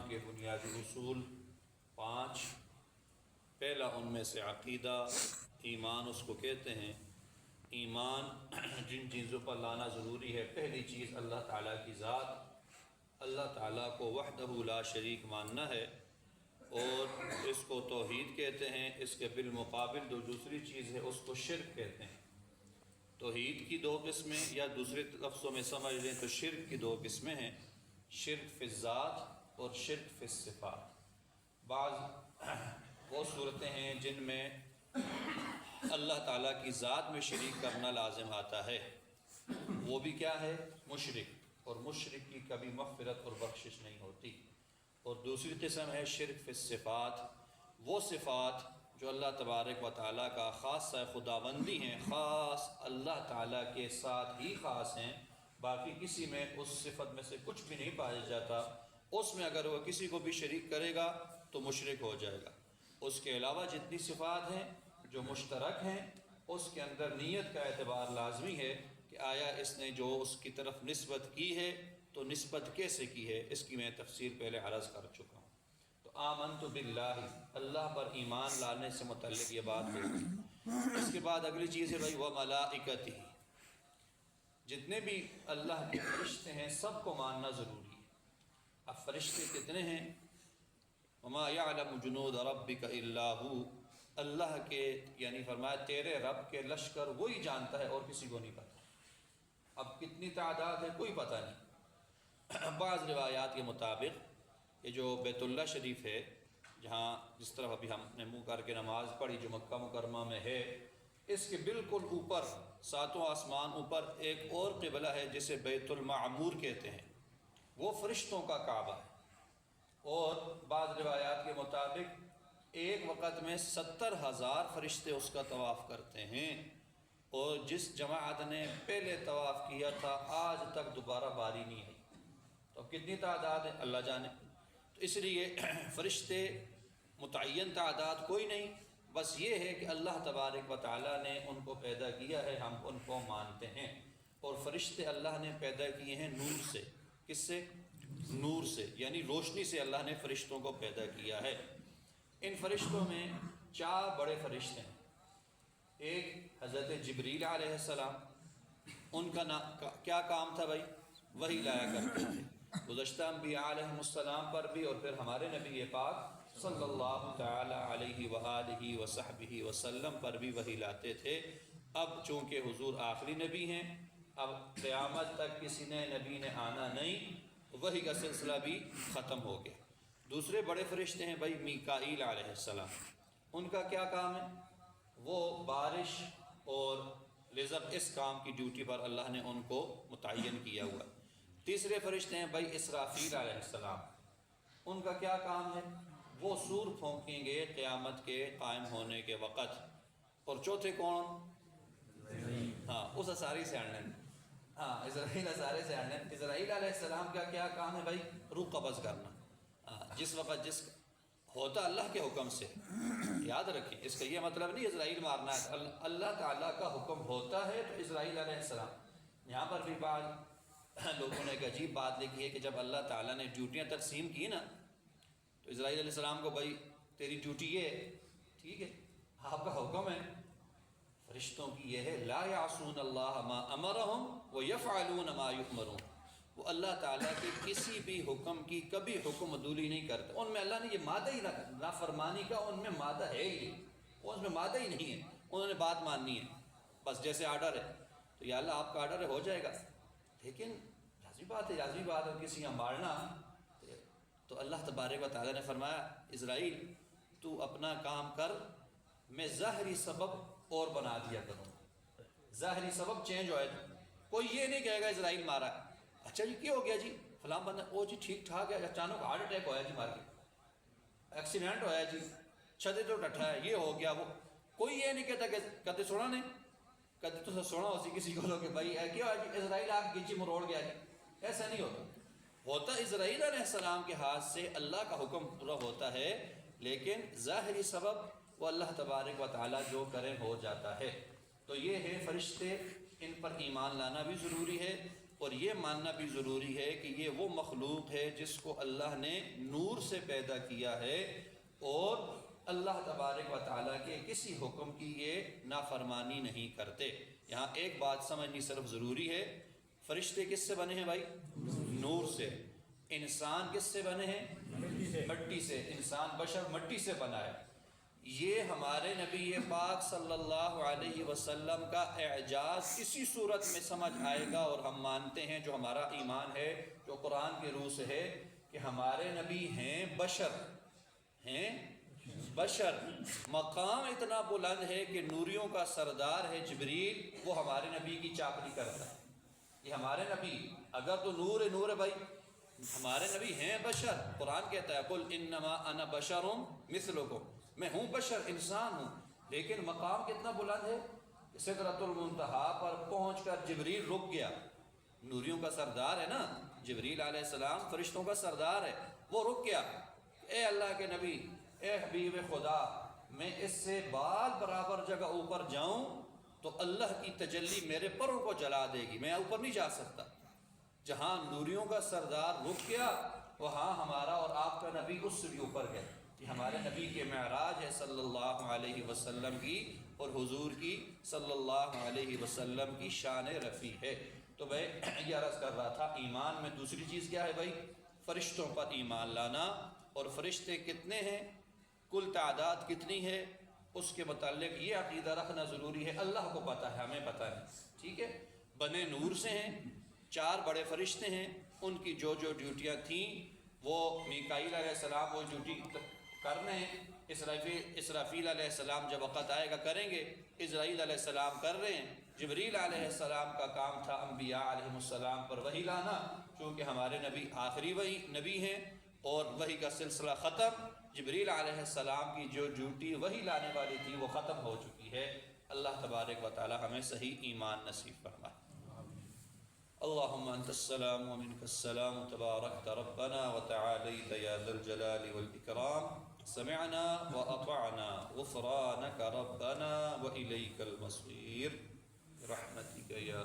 ایمان کے بنیادی اصول 5۔ پہلا ان میں سے عقیدہ، ایمان اس کو کہتے ہیں۔ ایمان جن چیزوں پر لانا ضروری ہے، پہلی چیز اللہ تعالیٰ کی ذات، اللہ تعالیٰ کو وحدہ لا شریک ماننا ہے، اور اس کو توحید کہتے ہیں۔ اس کے بالمقابل جو دوسری چیز ہے اس کو شرک کہتے ہیں۔ توحید کی 2 قسمیں، یا دوسرے لفظوں میں سمجھ لیں تو شرک کی 2 قسمیں ہیں، شرک فی الذات اور شرک فی الصفات۔ بعض وہ صورتیں ہیں جن میں اللہ تعالیٰ کی ذات میں شریک کرنا لازم آتا ہے، وہ بھی کیا ہے؟ مشرک، اور مشرک کی کبھی مغفرت اور بخشش نہیں ہوتی۔ اور دوسری قسم ہے شرک فی الصفات، وہ صفات جو اللہ تبارک و تعالیٰ کا خاصہ خداوندی ہیں، خاص اللہ تعالیٰ کے ساتھ ہی خاص ہیں، باقی کسی میں اس صفت میں سے کچھ بھی نہیں پایا جاتا۔ اس میں اگر وہ کسی کو بھی شریک کرے گا تو مشرک ہو جائے گا۔ اس کے علاوہ جتنی صفات ہیں جو مشترک ہیں، اس کے اندر نیت کا اعتبار لازمی ہے کہ آیا اس نے جو اس کی طرف نسبت کی ہے تو نسبت کیسے کی ہے، اس کی میں تفسیر پہلے عرض کر چکا ہوں۔ تو آمنت باللہ، اللہ پر ایمان لانے سے متعلق یہ بات ہوگی۔ اس کے بعد اگلی چیز ہے بھائی وملائکتہ، جتنے بھی اللہ کے فرشتے ہیں سب کو ماننا ضروری ہے۔ اب فرشتے کتنے ہیں؟ وما یعلم جنود ربک الا ھو، اللہ کے یعنی فرمایا تیرے رب کے لشکر وہی جانتا ہے اور کسی کو نہیں پتہ۔ اب کتنی تعداد ہے کوئی پتہ نہیں۔ بعض روایات کے مطابق یہ جو بیت اللہ شریف ہے، جہاں جس طرف ابھی ہم نے منہ کر کے نماز پڑھی، جو مکہ مکرمہ میں ہے، اس کے بالکل اوپر 7 آسمان اوپر ایک اور قبلہ ہے جسے بیت المعمور کہتے ہیں، وہ فرشتوں کا کعبہ ہے۔ اور بعض روایات کے مطابق ایک وقت میں 70,000 فرشتے اس کا طواف کرتے ہیں، اور جس جماعت نے پہلے طواف کیا تھا آج تک دوبارہ باری نہیں آئی۔ تو اب کتنی تعداد ہے اللہ جانے۔ تو اس لیے فرشتے متعین تعداد کوئی نہیں، بس یہ ہے کہ اللہ تبارک و تعالیٰ نے ان کو پیدا کیا ہے، ہم ان کو مانتے ہیں۔ اور فرشتے اللہ نے پیدا کیے ہیں نور سے۔ کس سے؟ نور سے، یعنی روشنی سے اللہ نے فرشتوں کو پیدا کیا ہے۔ ان فرشتوں میں 4 بڑے فرشتے ہیں۔ ایک حضرت جبریل علیہ السلام، ان کا کیا کام تھا بھائی؟ وحی لایا کرتے تھے۔ گزشتہ انبیاء علیہ السلام پر بھی اور پھر ہمارے نبی پاک صلی اللہ تعالی علیہ وآلہ وصحبہ وسلم پر بھی وحی لاتے تھے۔ اب چونکہ حضور آخری نبی ہیں، اب قیامت تک کسی نئے نبی نے آنا نہیں، وحی کا سلسلہ بھی ختم ہو گیا۔ دوسرے بڑے فرشتے ہیں بھائی میکائیل علیہ السلام، ان کا کیا کام ہے؟ وہ بارش اور رزق، اس کام کی ڈیوٹی پر اللہ نے ان کو متعین کیا ہوا۔ تیسرے فرشتے ہیں بھائی اسرافیل علیہ السلام، ان کا کیا کام ہے؟ وہ سور پھونکیں گے قیامت کے قائم ہونے کے وقت۔ اور چوتھے کون؟ اس اساری سے اڑنے، اسرائیل اسارے سے اڑنے۔ اسرائیل علیہ السلام کا کیا کام ہے بھائی؟ روح قبض کرنا، جس وقت جس ہوتا اللہ کے حکم سے۔ یاد رکھیں، اس کا یہ مطلب نہیں اسرائیل مارنا ہے، اللہ تعالیٰ کا حکم ہوتا ہے تو اسرائیل علیہ السلام۔ یہاں پر بھی بعض لوگوں نے ایک عجیب بات لکھی ہے کہ جب اللہ تعالیٰ نے ڈیوٹیاں تقسیم کی نا، تو اسرائیل علیہ السلام کو بھائی تیری ڈیوٹی یہ ہے، ٹھیک ہے، آپ کا حکم ہے۔ فرشتوں کی یہ ہے لا یعصون اللہ ما امرہم ویفعلون ما یؤمرون، وہ اللہ تعالیٰ کے کسی بھی حکم کی کبھی حکم عدولی نہیں کرتے۔ ان میں اللہ نے یہ مادہ ہی نافرمانی کا ان میں مادہ ہے ہی نہیں، وہ اس میں مادہ ہی نہیں ہے، انہوں نے بات ماننی ہے بس، جیسے آرڈر ہے تو یا اللہ آپ کا آرڈر ہے ہو جائے گا۔ لیکن لازمی بات ہے کسی کا مارنا، تو اللہ تبارک و تعالیٰ نے فرمایا اسرائیل تو اپنا کام کر، میں ظاہری سبب اور بنا دیا کروں، ظاہری سبب چینج ہو جائے۔ کوئی یہ نہیں کہے گا اسرائیل مارا، اچھا جی کیا ہو گیا جی فلاں بندہ، او جی ٹھیک ٹھاک ہے، اچانک ہارٹ اٹیک ہوا جی، مار کے ایکسیڈنٹ ہوا جی، چھدے تو ڈٹھا ہے، یہ ہو گیا وہ۔ کوئی یہ نہیں کہتا کہ کدے سونا نہیں، کدے تو سونا ہو سی کسی کو کہ بھائی کیا جی اسرائیل آگ گچی مروڑ گیا جی، ایسا نہیں ہوتا اسرائیل علیہ السلام کے ہاتھ سے اللہ کا حکم پورا ہوتا ہے، لیکن ظاہری سبب وہ اللہ تبارک و تعالیٰ جو کرے ہو جاتا ہے۔ تو یہ ہے فرشتے، ان پر ایمان لانا بھی ضروری ہے۔ اور یہ ماننا بھی ضروری ہے کہ یہ وہ مخلوق ہے جس کو اللہ نے نور سے پیدا کیا ہے، اور اللہ تبارک و تعالیٰ کے کسی حکم کی یہ نافرمانی نہیں کرتے۔ یہاں ایک بات سمجھنی صرف ضروری ہے، فرشتے کس سے بنے ہیں بھائی؟ نور سے۔ انسان کس سے بنے ہیں؟ مٹی سے۔ انسان بشر مٹی سے بنا ہے۔ یہ ہمارے نبی پاک صلی اللہ علیہ وسلم کا اعجاز اسی صورت میں سمجھ آئے گا، اور ہم مانتے ہیں، جو ہمارا ایمان ہے، جو قرآن کے روح سے ہے، کہ ہمارے نبی ہیں بشر، ہیں بشر۔ مقام اتنا بلند ہے کہ نوریوں کا سردار ہے جبریل، وہ ہمارے نبی کی چاکری کرتا ہے۔ یہ ہمارے نبی اگر تو نور نور ہے بھائی، ہمارے نبی ہیں بشر۔ قرآن کہتا ہے قل انما انا بشر مثلکم، میں ہوں بشر، انسان ہوں، لیکن مقام کتنا بلند ہے کہ سدرۃ المنتہا پر پہنچ کر جبریل رک گیا۔ نوریوں کا سردار ہے نا جبریل علیہ السلام، فرشتوں کا سردار ہے، وہ رک گیا۔ اے اللہ کے نبی، اے حبیب خدا، میں اس سے بال برابر جگہ اوپر جاؤں تو اللہ کی تجلی میرے پروں کو جلا دے گی، میں اوپر نہیں جا سکتا۔ جہاں نوریوں کا سردار رک گیا، وہاں ہمارا اور آپ کا نبی اس سے بھی اوپر گیا۔ یہ ہمارے نبی کے معراج ہے صلی اللہ علیہ وسلم کی، اور حضور کی صلی اللہ علیہ وسلم کی شان رفیع ہے۔ تو میں یہ عرض کر رہا تھا، ایمان میں دوسری چیز کیا ہے بھائی؟ فرشتوں پر ایمان لانا۔ اور فرشتے کتنے ہیں، کل تعداد کتنی ہے، اس کے متعلق یہ عقیدہ رکھنا ضروری ہے۔ اللہ کو پتہ ہے، ہمیں پتہ ہے، ٹھیک ہے؟ بنے نور سے ہیں، 4 بڑے فرشتے ہیں، ان کی جو جو ڈیوٹیاں تھیں وہ میکائیل علیہ السلام وہ ڈیوٹی کر رہے ہیں، اسرافیل علیہ السلام جب وقت آئے گا کریں گے، اسرائیل علیہ السلام کر رہے ہیں۔ جبریل علیہ السلام کا کام تھا انبیاء علیہ السلام پر وحی لانا، چونکہ ہمارے نبی آخری وحی نبی ہیں اور وحی کا سلسلہ ختم۔ جبریل علیہ السلام کی جو ڈیوٹی وحی لانے والی تھی وہ ختم ہو چکی ہے۔ اللہ تبارک و تعالی ہمیں صحیح ایمان نصیب فرمائے۔ اللہم انت السلام ومنک السلام، تبارکت ربنا وتعالیت یا ذا الجلال والاکرام، سمعنا واطعنا غفرانک ربنا والیک المصیر، برحمتک یا